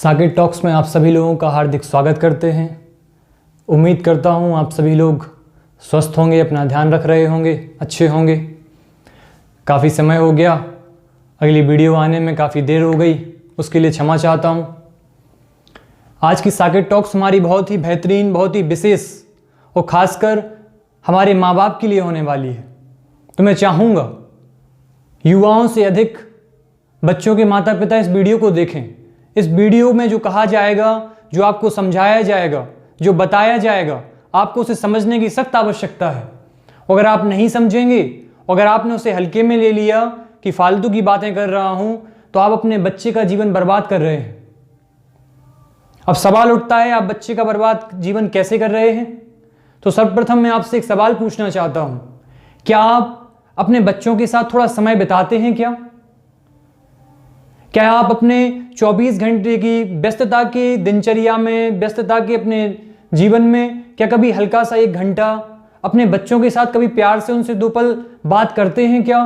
Saket talks में आप सभी लोगों का हार्दिक स्वागत करते हैं। उम्मीद करता हूँ आप सभी लोग स्वस्थ होंगे, अपना ध्यान रख रहे होंगे, अच्छे होंगे। काफ़ी समय हो गया, अगली वीडियो आने में काफ़ी देर हो गई, उसके लिए क्षमा चाहता हूँ। आज की साकेत टॉक्स हमारी बहुत ही बेहतरीन, बहुत ही विशेष और ख़ासकर हमारे माँ बाप के लिए होने वाली है। तो मैं चाहूँगा युवाओं से अधिक बच्चों के माता पिता इस वीडियो को देखें। इस वीडियो में जो कहा जाएगा, जो आपको समझाया जाएगा, जो बताया जाएगा, आपको उसे समझने की सख्त आवश्यकता है। अगर आप नहीं समझेंगे, अगर आपने उसे हल्के में ले लिया कि फालतू की बातें कर रहा हूं, तो आप अपने बच्चे का जीवन बर्बाद कर रहे हैं। अब सवाल उठता है, आप बच्चे का बर्बाद जीवन कैसे कर रहे हैं? तो सर्वप्रथम मैं आपसे एक सवाल पूछना चाहता हूं, क्या आप अपने बच्चों के साथ थोड़ा समय बिताते हैं? क्या आप अपने 24 घंटे की व्यस्तता की दिनचर्या में, व्यस्तता के अपने जीवन में क्या कभी हल्का सा 1 घंटा अपने बच्चों के साथ कभी प्यार से उनसे 2 पल बात करते हैं? क्या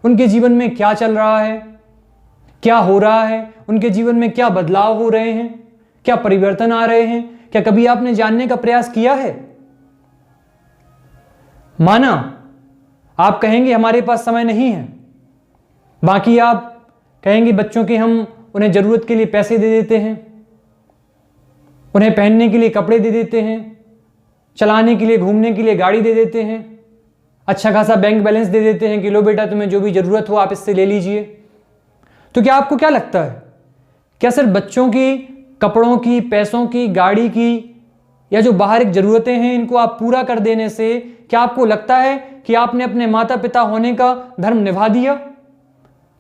उनके जीवन में क्या चल रहा है, क्या हो रहा है, उनके जीवन में क्या बदलाव हो रहे हैं, क्या परिवर्तन आ रहे हैं? क्या कभी आपने जानने का प्रयास किया है? माना आप कहेंगे हमारे पास समय नहीं है, बाकी आप कहेंगे बच्चों के हम उन्हें ज़रूरत के लिए पैसे दे देते हैं, उन्हें पहनने के लिए कपड़े दे देते हैं, चलाने के लिए, घूमने के लिए गाड़ी दे देते हैं, अच्छा खासा बैंक बैलेंस दे देते हैं कि लो बेटा तुम्हें जो भी ज़रूरत हो आप इससे ले लीजिए। तो क्या आपको क्या लगता है, क्या सिर्फ बच्चों की कपड़ों की, पैसों की, गाड़ी की या जो बाहर ज़रूरतें हैं इनको आप पूरा कर देने से क्या आपको लगता है कि आपने अपने माता पिता होने का धर्म निभा दिया?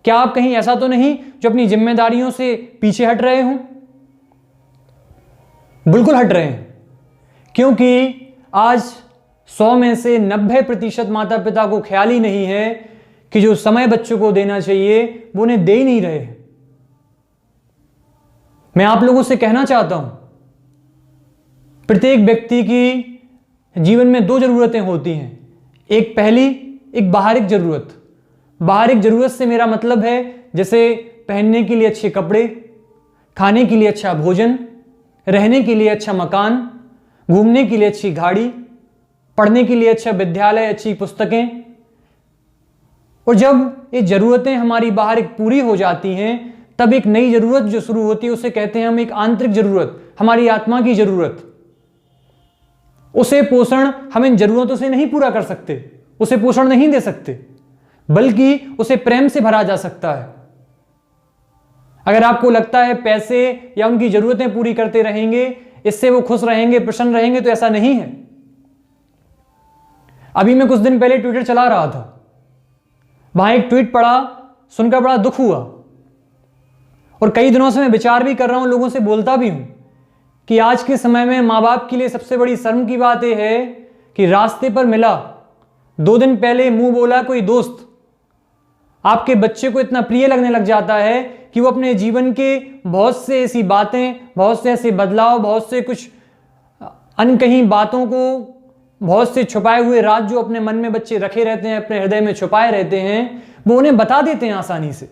क्या आप कहीं ऐसा तो नहीं जो अपनी जिम्मेदारियों से पीछे हट रहे हों? बिल्कुल हट रहे हैं, क्योंकि आज 100 में से 90% माता पिता को ख्याल ही नहीं है कि जो समय बच्चों को देना चाहिए वो उन्हें दे ही नहीं रहे। मैं आप लोगों से कहना चाहता हूं, प्रत्येक व्यक्ति की जीवन में 2 जरूरतें होती हैं। एक पहली, एक बाहरिक जरूरत। बाहरिक जरूरत से मेरा मतलब है जैसे पहनने के लिए अच्छे कपड़े, खाने के लिए अच्छा भोजन, रहने के लिए अच्छा मकान, घूमने के लिए अच्छी गाड़ी, पढ़ने के लिए अच्छा विद्यालय, अच्छी पुस्तकें। और जब ये जरूरतें हमारी बाहरिक पूरी हो जाती हैं, तब एक नई जरूरत जो शुरू होती है उसे कहते हैं हम एक आंतरिक जरूरत, हमारी आत्मा की जरूरत। उसे पोषण हम इन जरूरतों से नहीं पूरा कर सकते, उसे पोषण नहीं दे सकते, बल्कि उसे प्रेम से भरा जा सकता है। अगर आपको लगता है पैसे या उनकी जरूरतें पूरी करते रहेंगे इससे वो खुश रहेंगे, प्रसन्न रहेंगे, तो ऐसा नहीं है। अभी मैं कुछ दिन पहले ट्विटर चला रहा था, वहां एक ट्वीट पढ़ा, सुनकर बड़ा दुख हुआ। और कई दिनों से मैं विचार भी कर रहा हूं, लोगों से बोलता भी हूं कि आज के समय में माँ बाप के लिए सबसे बड़ी शर्म की बात यह है कि रास्ते पर मिला, 2 दिन पहले मुंह बोला कोई दोस्त आपके बच्चे को इतना प्रिय लगने लग जाता है कि वो अपने जीवन के बहुत से ऐसी बातें, बहुत से ऐसे बदलाव, बहुत से कुछ अनकही बातों को, बहुत से छुपाए हुए राज जो अपने मन में बच्चे रखे रहते हैं, अपने हृदय में छुपाए रहते हैं, वो उन्हें बता देते हैं आसानी से।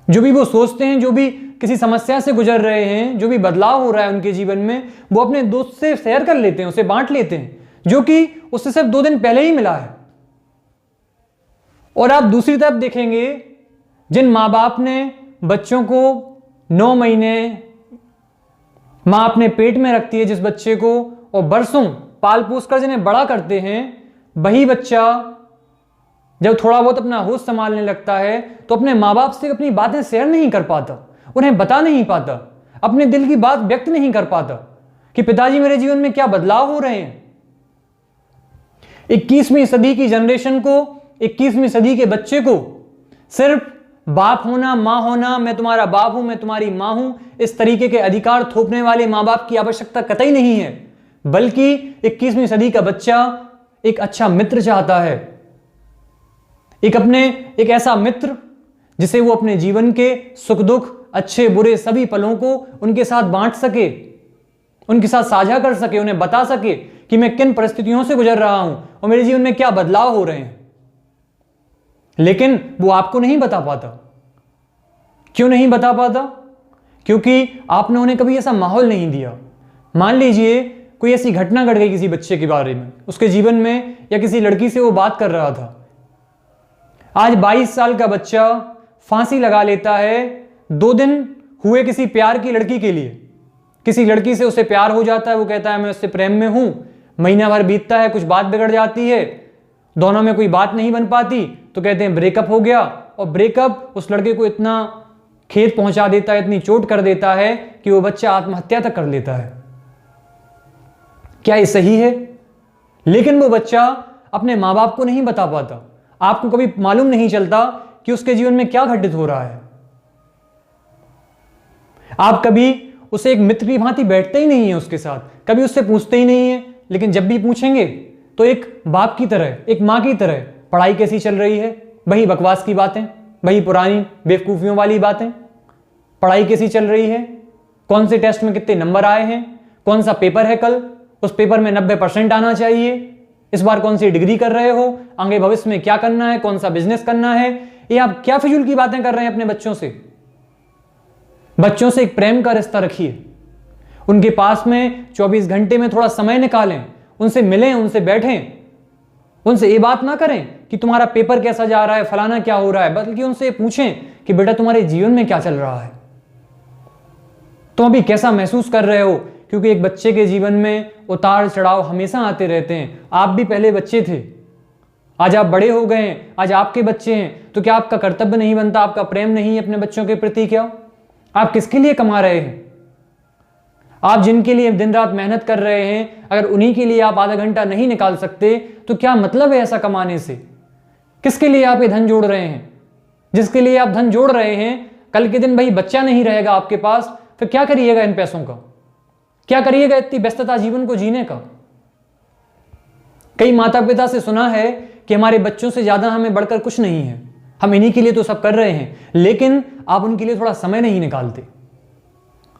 जो भी वो सोचते हैं, जो भी किसी समस्या से गुजर रहे हैं, जो भी बदलाव हो रहा है उनके जीवन में, वो अपने दोस्त से शेयर कर लेते हैं, उसे बांट लेते हैं, जो कि उससे सिर्फ 2 दिन पहले ही मिला है। और आप दूसरी तरफ देखेंगे, जिन माँ बाप ने बच्चों को 9 महीने माँ अपने पेट में रखती है जिस बच्चे को, और बरसों पाल पोस कर जिन्हें बड़ा करते हैं, वही बच्चा जब थोड़ा बहुत अपना होश संभालने लगता है तो अपने माँ बाप से अपनी बातें शेयर नहीं कर पाता, उन्हें बता नहीं पाता, अपने दिल की बात व्यक्त नहीं कर पाता कि पिताजी मेरे जीवन में क्या बदलाव हो रहे हैं। 21वीं सदी की जनरेशन को, 21वीं सदी के बच्चे को सिर्फ बाप होना, मां होना, मैं तुम्हारा बाप हूं, मैं तुम्हारी मां हूं, इस तरीके के अधिकार थोपने वाले मां बाप की आवश्यकता कतई नहीं है, बल्कि 21वीं सदी का बच्चा एक अच्छा मित्र चाहता है। एक ऐसा मित्र जिसे वो अपने जीवन के सुख दुख, अच्छे बुरे सभी पलों को उनके साथ बांट सके, उनके साथ साझा कर सके, उन्हें बता सके कि मैं किन परिस्थितियों से गुजर रहा हूं और मेरे जीवन में क्या बदलाव हो रहे हैं। लेकिन वो आपको नहीं बता पाता। क्यों नहीं बता पाता? क्योंकि आपने उन्हें कभी ऐसा माहौल नहीं दिया। मान लीजिए कोई ऐसी घटना घट गई किसी बच्चे के बारे में, उसके जीवन में, या किसी लड़की से वो बात कर रहा था। आज 22 साल का बच्चा फांसी लगा लेता है 2 दिन हुए किसी प्यार की लड़की के लिए। किसी लड़की से उसे प्यार हो जाता है, वो कहता है मैं उससे प्रेम में हूं, महीना भर बीतता है, कुछ बात बिगड़ जाती है, दोनों में कोई बात नहीं बन पाती, तो कहते हैं ब्रेकअप हो गया। और ब्रेकअप उस लड़के को इतना खेद पहुंचा देता है, इतनी चोट कर देता है कि वो बच्चा आत्महत्या तक कर लेता है। क्या ये सही है? लेकिन वो बच्चा अपने माँ बाप को नहीं बता पाता। आपको कभी मालूम नहीं चलता कि उसके जीवन में क्या घटित हो रहा है। आप कभी उसे एक मित्र की भांति बैठते ही नहीं है उसके साथ, कभी उससे पूछते ही नहीं है। लेकिन जब भी पूछेंगे तो एक बाप की तरह, एक माँ की तरह, पढ़ाई कैसी चल रही है, वही बकवास की बातें, वही पुरानी बेवकूफियों वाली बातें। पढ़ाई कैसी चल रही है, कौन से टेस्ट में कितने नंबर आए हैं, कौन सा पेपर है कल, उस पेपर में 90% आना चाहिए, इस बार कौन सी डिग्री कर रहे हो, आगे भविष्य में क्या करना है, कौन सा बिजनेस करना है। ये आप क्या फिजूल की बातें कर रहे हैं अपने बच्चों से। बच्चों से एक प्रेम का रिश्ता रखिए, उनके पास में 24 घंटे में थोड़ा समय निकालें, उनसे मिलें, उनसे बैठें। उनसे ये बात ना करें कि तुम्हारा पेपर कैसा जा रहा है, फलाना क्या हो रहा है, बल्कि उनसे पूछें कि बेटा तुम्हारे जीवन में क्या चल रहा है, तुम अभी कैसा महसूस कर रहे हो। क्योंकि एक बच्चे के जीवन में उतार चढ़ाव हमेशा आते रहते हैं। आप भी पहले बच्चे थे, आज आप बड़े हो गए हैं, आज आपके बच्चे हैं, तो क्या आपका कर्तव्य नहीं बनता, आपका प्रेम नहीं है अपने बच्चों के प्रति? क्या आप किसके लिए कमा रहे हैं? आप जिनके लिए दिन रात मेहनत कर रहे हैं, अगर उन्हीं के लिए आप आधा घंटा नहीं निकाल सकते तो क्या मतलब है ऐसा कमाने से? किसके लिए आप ये धन जोड़ रहे हैं? जिसके लिए आप धन जोड़ रहे हैं, कल के दिन भाई बच्चा नहीं रहेगा आपके पास, फिर क्या करिएगा इन पैसों का? क्या करिएगा इतनी व्यस्तता जीवन को जीने का? कई माता पिता से सुना है कि हमारे बच्चों से ज्यादा हमें बढ़कर कुछ नहीं है, हम इन्हीं के लिए तो सब कर रहे हैं, लेकिन आप उनके लिए थोड़ा समय नहीं निकालते।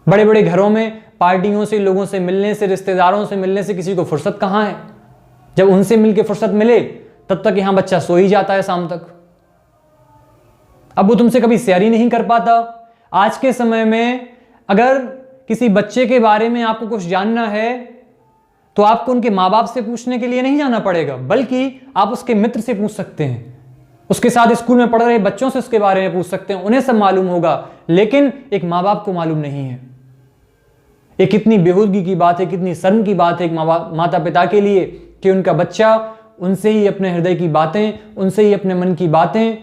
बड़े बड़े घरों में पार्टियों से, लोगों से मिलने से, रिश्तेदारों से मिलने से किसी को फुर्सत कहां है? जब उनसे मिलकर फुर्सत मिले तब तक यहां बच्चा सो ही जाता है शाम तक। अब वो तुमसे कभी शेयर ही नहीं कर पाता। आज के समय में अगर किसी बच्चे के बारे में आपको कुछ जानना है तो आपको उनके माँ बाप से पूछने के लिए नहीं जाना पड़ेगा, बल्कि आप उसके मित्र से पूछ सकते हैं, उसके साथ स्कूल में पढ़ रहे बच्चों से उसके बारे में पूछ सकते हैं, उन्हें सब मालूम होगा। लेकिन एक माँ बाप को मालूम नहीं है। ये कितनी बेहूदगी की बात है, कितनी शर्म की बात है एक माता पिता के लिए कि उनका बच्चा उनसे ही अपने हृदय की बातें, उनसे ही अपने मन की बातें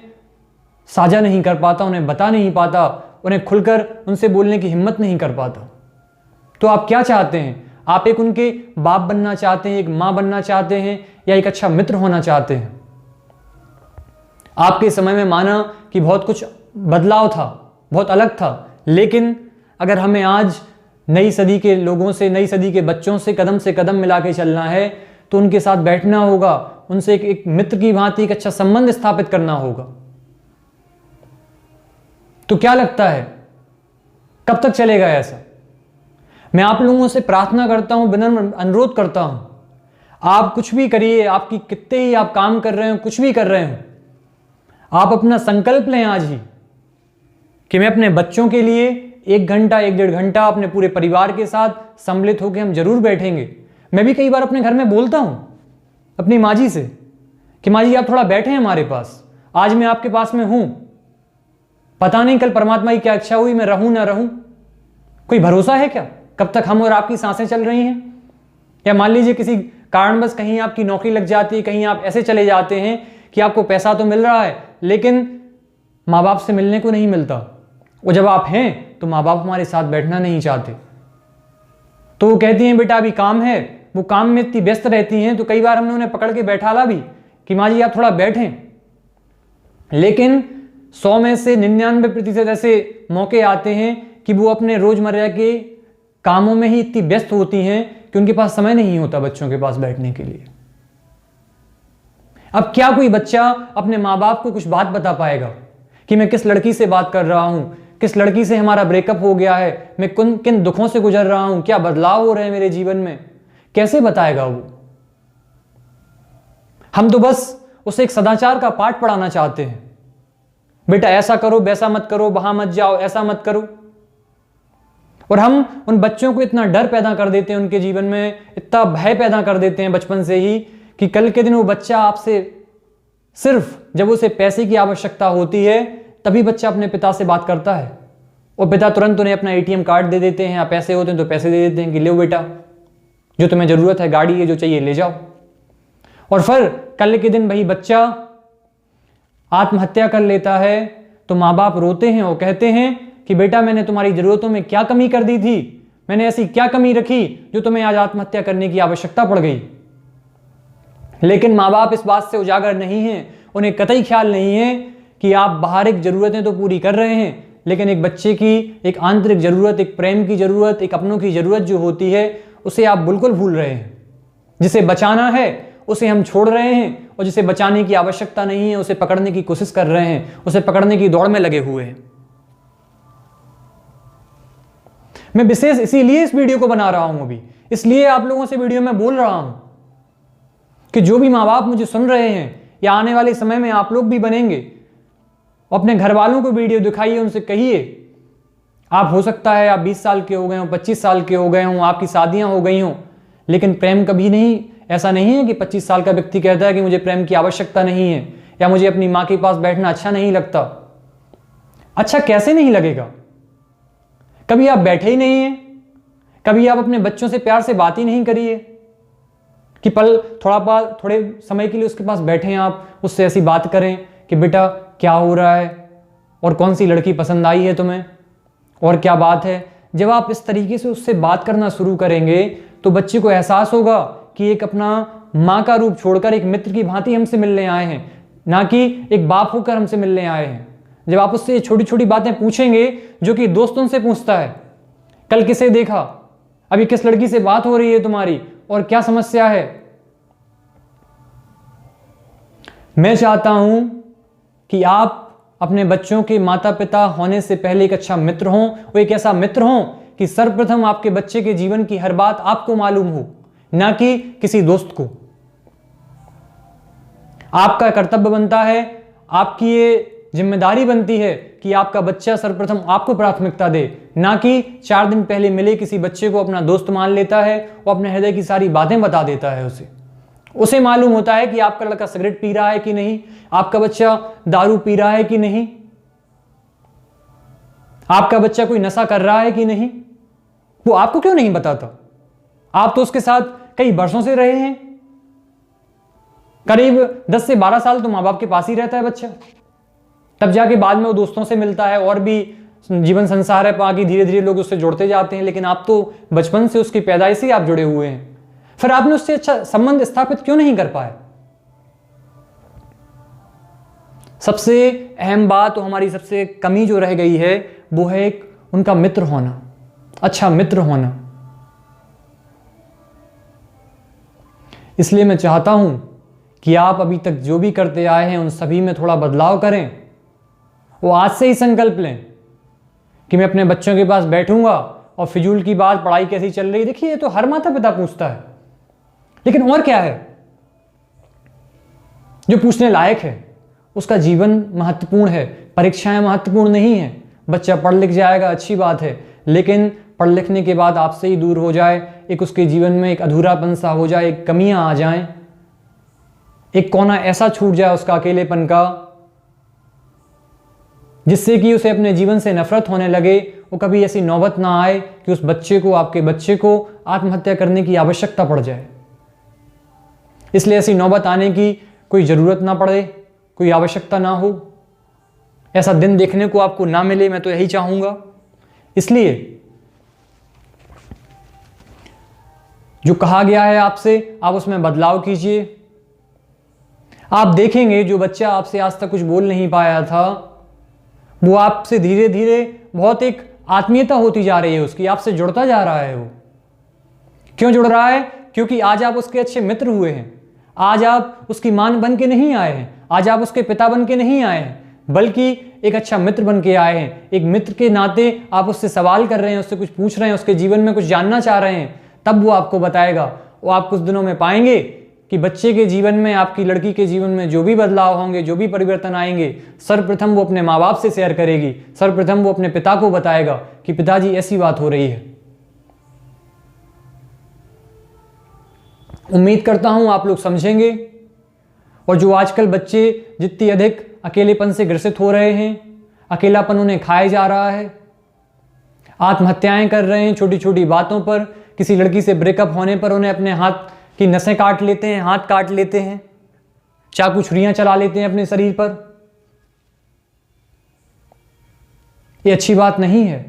साझा नहीं कर पाता, उन्हें बता नहीं पाता, उन्हें खुलकर उनसे बोलने की हिम्मत नहीं कर पाता। तो आप क्या चाहते हैं? आप एक उनके बाप बनना चाहते हैं, एक माँ बनना चाहते हैं, या एक अच्छा मित्र होना चाहते हैं? आपके समय में माना कि बहुत कुछ बदलाव था, बहुत अलग था, लेकिन अगर हमें आज नई सदी के लोगों से, नई सदी के बच्चों से कदम मिला के चलना है तो उनके साथ बैठना होगा, उनसे एक मित्र की भांति एक अच्छा संबंध स्थापित करना होगा। तो क्या लगता है कब तक चलेगा ऐसा? मैं आप लोगों से प्रार्थना करता हूं, विनम्र अनुरोध करता हूं, आप कुछ भी करिए, आपकी कितने ही आप काम कर रहे हो, कुछ भी कर रहे हो, आप अपना संकल्प लें आज ही कि मैं अपने बच्चों के लिए 1 घंटा, 1-1.5 घंटा अपने पूरे परिवार के साथ सम्मिलित होकर हम जरूर बैठेंगे। मैं भी कई बार अपने घर में बोलता हूं अपनी माँ जी से कि माँ जी आप थोड़ा बैठे हैं हमारे पास, आज मैं आपके पास में हूं, पता नहीं कल परमात्मा की क्या इच्छा हुई, मैं रहूं ना रहूं, कोई भरोसा है क्या कब तक हम और आपकी सांसें चल रही हैं? या मान लीजिए किसी कारणवश कहीं आपकी नौकरी लग जाती है, कहीं आप ऐसे चले जाते हैं कि आपको पैसा तो मिल रहा है लेकिन माँ बाप से मिलने को नहीं मिलता, और जब आप हैं तो माँ बाप हमारे साथ बैठना नहीं चाहते, तो वो कहती हैं बेटा अभी काम है, वो काम में इतनी व्यस्त रहती हैं, तो कई बार हमने उन्हें पकड़ के बैठाला भी कि माँ जी आप थोड़ा बैठें, लेकिन 100 में से 99% ऐसे मौके आते हैं कि वो अपने रोजमर्रा के कामों में ही इतनी व्यस्त होती हैं कि उनके पास समय नहीं होता बच्चों के पास बैठने के लिए। अब क्या कोई बच्चा अपने माँ बाप को कुछ बात बता पाएगा कि मैं किस लड़की से बात कर रहा हूं, किस लड़की से हमारा ब्रेकअप हो गया है, मैं किन दुखों से गुजर रहा हूं, क्या बदलाव हो रहे हैं मेरे जीवन में? कैसे बताएगा वो? हम तो बस उसे एक सदाचार का पाठ पढ़ाना चाहते हैं, बेटा ऐसा करो, वैसा मत करो, वहां मत जाओ, ऐसा मत करो। और हम उन बच्चों को इतना डर पैदा कर देते हैं, उनके जीवन में इतना भय पैदा कर देते हैं बचपन से ही कि कल के दिन वो बच्चा आपसे सिर्फ जब उसे पैसे की आवश्यकता होती है तभी बच्चा अपने पिता से बात करता है, और पिता तुरंत उन्हें अपना एटीएम कार्ड दे देते हैं, या पैसे होते हैं तो पैसे दे देते हैं कि लो बेटा, जो तुम्हें ज़रूरत है, गाड़ी है, जो चाहिए ले जाओ। और फिर कल के दिन वही बच्चा आत्महत्या कर लेता है तो माँ बाप रोते हैं और कहते हैं कि बेटा मैंने तुम्हारी ज़रूरतों में क्या कमी कर दी थी, मैंने ऐसी क्या कमी रखी जो तुम्हें आज आत्महत्या करने की आवश्यकता पड़ गई। लेकिन माँ बाप इस बात से उजागर नहीं हैं, उन्हें कतई ख्याल नहीं है कि आप बाहरिक ज़रूरतें तो पूरी कर रहे हैं, लेकिन एक बच्चे की एक आंतरिक ज़रूरत, एक प्रेम की ज़रूरत, एक अपनों की ज़रूरत जो होती है उसे आप बिल्कुल भूल रहे हैं। जिसे बचाना है उसे हम छोड़ रहे हैं, और जिसे बचाने की आवश्यकता नहीं है उसे पकड़ने की कोशिश कर रहे हैं, उसे पकड़ने की दौड़ में लगे हुए हैं। मैं विशेष इसीलिए इस वीडियो को बना रहा हूं अभी, इसलिए आप लोगों से वीडियो में बोल रहा हूं कि जो भी माँ बाप मुझे सुन रहे हैं या आने वाले समय में आप लोग भी बनेंगे, अपने घर वालों को वीडियो दिखाइए, उनसे कहिए, आप हो सकता है आप 20 साल के हो गए हो, 25 साल के हो गए हों, आपकी शादियां हो गई हों, लेकिन प्रेम कभी नहीं, ऐसा नहीं है कि 25 साल का व्यक्ति कहता है कि मुझे प्रेम की आवश्यकता नहीं है, या मुझे अपनी माँ के पास बैठना अच्छा नहीं लगता। अच्छा कैसे नहीं लगेगा? कभी आप बैठे ही नहीं हैं, कभी आप अपने बच्चों से प्यार से बात ही नहीं करिए कि थोड़े समय के लिए उसके पास बैठे, आप उससे ऐसी बात करें कि बेटा क्या हो रहा है, और कौन सी लड़की पसंद आई है तुम्हें, और क्या बात है। जब आप इस तरीके से उससे बात करना शुरू करेंगे तो बच्चे को एहसास होगा कि एक अपना माँ का रूप छोड़कर एक मित्र की भांति हमसे मिलने आए हैं, ना कि एक बाप होकर हमसे मिलने आए हैं। जब आप उससे छोटी छोटी बातें पूछेंगे जो कि दोस्तों से पूछता है, कल किसे देखा, अभी किस लड़की से बात हो रही है तुम्हारी, और क्या समस्या है। मैं चाहता हूं कि आप अपने बच्चों के माता पिता होने से पहले एक अच्छा मित्र हों, वो एक ऐसा मित्र हों कि सर्वप्रथम आपके बच्चे के जीवन की हर बात आपको मालूम हो, ना कि किसी दोस्त को। आपका कर्तव्य बनता है, आपकी ये जिम्मेदारी बनती है कि आपका बच्चा सर्वप्रथम आपको प्राथमिकता दे, ना कि 4 दिन पहले मिले किसी बच्चे को अपना दोस्त मान लेता है और अपने हृदय की सारी बातें बता देता है। उसे मालूम होता है कि आपका लड़का सिगरेट पी रहा है कि नहीं, आपका बच्चा दारू पी रहा है कि नहीं, आपका बच्चा कोई नशा कर रहा है कि नहीं। वो आपको क्यों नहीं बताता? आप तो उसके साथ कई वर्षों से रहे हैं, करीब 10 से 12 साल तो माँ बाप के पास ही रहता है बच्चा, तब जाके बाद में वो दोस्तों से मिलता है, और भी जीवन संसार है, बाकी धीरे धीरे लोग उससे जुड़ते जाते हैं। लेकिन आप तो बचपन से, उसकी पैदाइश से आप जुड़े हुए हैं, फिर आपने उससे अच्छा संबंध स्थापित क्यों नहीं कर पाए? सबसे अहम बात तो हमारी सबसे कमी जो रह गई है वो है एक उनका मित्र होना, अच्छा मित्र होना। इसलिए मैं चाहता हूं कि आप अभी तक जो भी करते आए हैं उन सभी में थोड़ा बदलाव करें। वो आज से ही संकल्प लें कि मैं अपने बच्चों के पास बैठूंगा और फिजूल की बात, पढ़ाई कैसी चल रही, देखिए ये तो हर माता पिता पूछता है, लेकिन और क्या है जो पूछने लायक है? उसका जीवन महत्वपूर्ण है, परीक्षाएं महत्वपूर्ण नहीं है। बच्चा पढ़ लिख जाएगा, अच्छी बात है, लेकिन पढ़ लिखने के बाद आपसे ही दूर हो जाए, एक उसके जीवन में एक अधूरापन सा हो जाए, एक कमियां आ जाएं, एक कोना ऐसा छूट जाए उसका अकेलेपन का, जिससे कि उसे अपने जीवन से नफरत होने लगे। वो कभी ऐसी नौबत ना आए कि उस बच्चे को, आपके बच्चे को आत्महत्या करने की आवश्यकता पड़ जाए। इसलिए ऐसी नौबत आने की कोई ज़रूरत ना पड़े, कोई आवश्यकता ना हो, ऐसा दिन देखने को आपको ना मिले, मैं तो यही चाहूँगा। इसलिए जो कहा गया है आपसे, आप उसमें बदलाव कीजिए। आप देखेंगे जो बच्चा आपसे आज तक कुछ बोल नहीं पाया था, वो आपसे धीरे धीरे बहुत एक आत्मीयता होती जा रही है उसकी, आपसे जुड़ता जा रहा है। वो क्यों जुड़ रहा है? क्योंकि आज आप उसके अच्छे मित्र हुए हैं। आज आप उसकी मान बन के नहीं आए हैं, आज आप उसके पिता बन के नहीं आए हैं, बल्कि एक अच्छा मित्र बन के आए हैं। एक मित्र के नाते आप उससे सवाल कर रहे हैं, उससे कुछ पूछ रहे हैं, उसके जीवन में कुछ जानना चाह रहे हैं, तब वो आपको बताएगा। वो आप कुछ दिनों में पाएंगे कि बच्चे के जीवन में, आपकी लड़की के जीवन में जो भी बदलाव होंगे, जो भी परिवर्तन आएंगे, सर्वप्रथम वो अपने माँ बाप से शेयर करेगी। सर्वप्रथम वो अपने पिता को बताएगा कि पिताजी ऐसी बात हो रही है। उम्मीद करता हूं आप लोग समझेंगे। और जो आजकल बच्चे जितनी अधिक अकेलेपन से ग्रसित हो रहे हैं, अकेलापन उन्हें खाया जा रहा है, आत्महत्याएं कर रहे हैं छोटी छोटी बातों पर, किसी लड़की से ब्रेकअप होने पर उन्हें अपने हाथ की नसें काट लेते हैं, हाथ काट लेते हैं, चाकू छुरियां चला लेते हैं अपने शरीर पर। ये अच्छी बात नहीं है।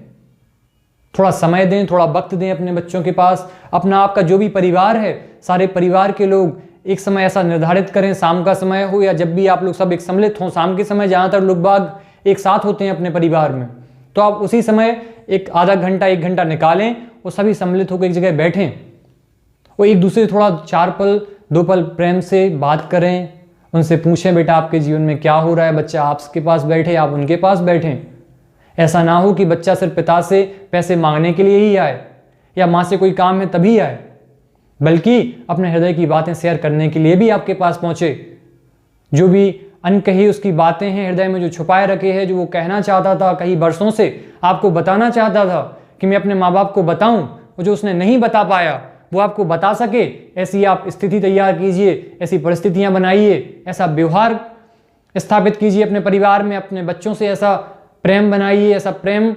थोड़ा समय दें, थोड़ा वक्त दें अपने बच्चों के पास। अपना आपका जो भी परिवार है, सारे परिवार के लोग एक समय ऐसा निर्धारित करें, शाम का समय हो या जब भी आप लोग सब एक सम्मिलित हों। शाम के समय ज़्यादातर लोग बाग एक साथ होते हैं अपने परिवार में, तो आप उसी समय एक आधा घंटा 1 घंटा निकालें और सभी सम्मिलित होकर एक जगह बैठें और एक दूसरे से थोड़ा 4 पल 2 पल प्रेम से बात करें। उनसे पूछें, बेटा आपके जीवन में क्या हो रहा है। बच्चा आपके पास बैठे, आप उनके पास बैठें। ऐसा ना हो कि बच्चा सिर्फ पिता से पैसे मांगने के लिए ही आए या माँ से कोई काम है तभी आए, बल्कि अपने हृदय की बातें शेयर करने के लिए भी आपके पास पहुँचे। जो भी अनकही उसकी बातें हैं हृदय में, जो छुपाए रखे हैं, जो वो कहना चाहता था कई वर्षों से, आपको बताना चाहता था कि मैं अपने माँ बाप को बताऊं, और जो उसने नहीं बता पाया वो आपको बता सके, ऐसी आप स्थिति तैयार कीजिए, ऐसी परिस्थितियां बनाइए, ऐसा व्यवहार स्थापित कीजिए अपने परिवार में। अपने बच्चों से ऐसा प्रेम बनाइए, ऐसा प्रेम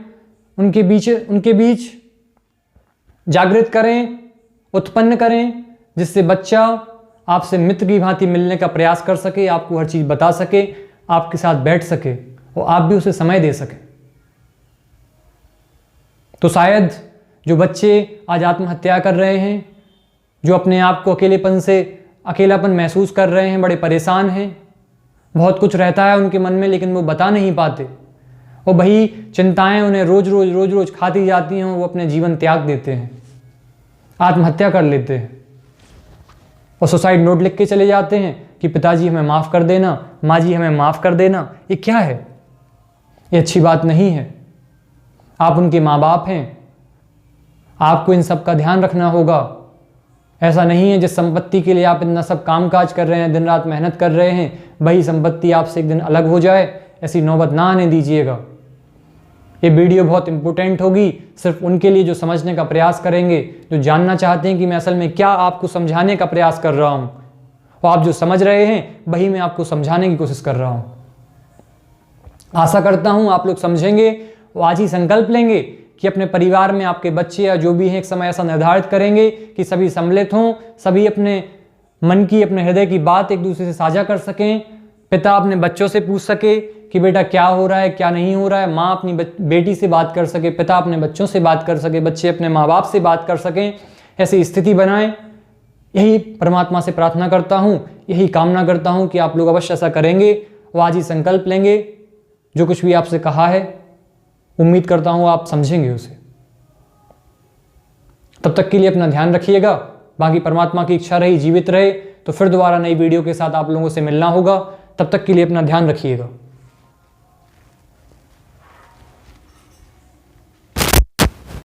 उनके बीच जागृत करें, उत्पन्न करें, जिससे बच्चा आपसे मित्र की भांति मिलने का प्रयास कर सके, आपको हर चीज़ बता सके, आपके साथ बैठ सके और आप भी उसे समय दे सकें। तो शायद जो बच्चे आज आत्महत्या कर रहे हैं, जो अपने आप को अकेलापन महसूस कर रहे हैं, बड़े परेशान हैं, बहुत कुछ रहता है उनके मन में लेकिन वो बता नहीं पाते, और वही चिंताएं उन्हें रोज रोज खाती जाती हैं, वो अपने जीवन त्याग देते हैं, आत्महत्या कर लेते हैं और सुसाइड नोट लिख के चले जाते हैं कि पिताजी हमें माफ़ कर देना, माँ जी हमें माफ़ कर देना। ये क्या है? ये अच्छी बात नहीं है। आप उनके माँ बाप हैं, आपको इन सब का ध्यान रखना होगा। ऐसा नहीं है जिस संपत्ति के लिए आप इतना सब काम काज कर रहे हैं, दिन रात मेहनत कर रहे हैं, वही संपत्ति आपसे एक दिन अलग हो जाए, ऐसी नौबत ना आने दीजिएगा। ये वीडियो बहुत इंपॉर्टेंट होगी सिर्फ उनके लिए जो समझने का प्रयास करेंगे, जो जानना चाहते हैं कि मैं असल में क्या आपको समझाने का प्रयास कर रहा हूँ, और आप जो समझ रहे हैं वही मैं आपको समझाने की कोशिश कर रहा हूँ। आशा करता हूँ आप लोग समझेंगे और आज ही संकल्प लेंगे कि अपने परिवार में आपके बच्चे या जो भी हैं एक समय ऐसा निर्धारित करेंगे कि सभी सम्मिलित हों, सभी अपने मन की, अपने हृदय की बात एक दूसरे से साझा कर सकें। पिता अपने बच्चों से पूछ सके कि बेटा क्या हो रहा है, क्या नहीं हो रहा है। माँ अपनी बेटी से बात कर सके, पिता अपने बच्चों से बात कर सके, बच्चे अपने माँ बाप से बात कर सकें। ऐसी स्थिति बनाएं। यही परमात्मा से प्रार्थना करता हूँ, यही कामना करता हूँ कि आप लोग अवश्य ऐसा करेंगे और आज ही संकल्प लेंगे। जो कुछ भी आपसे कहा है उम्मीद करता हूँ आप समझेंगे उसे। तब तक के लिए अपना ध्यान रखिएगा। बाकी परमात्मा की इच्छा रही जीवित रहे तो फिर दोबारा नई वीडियो के साथ आप लोगों से मिलना होगा। तब तक के लिए अपना ध्यान रखिएगा।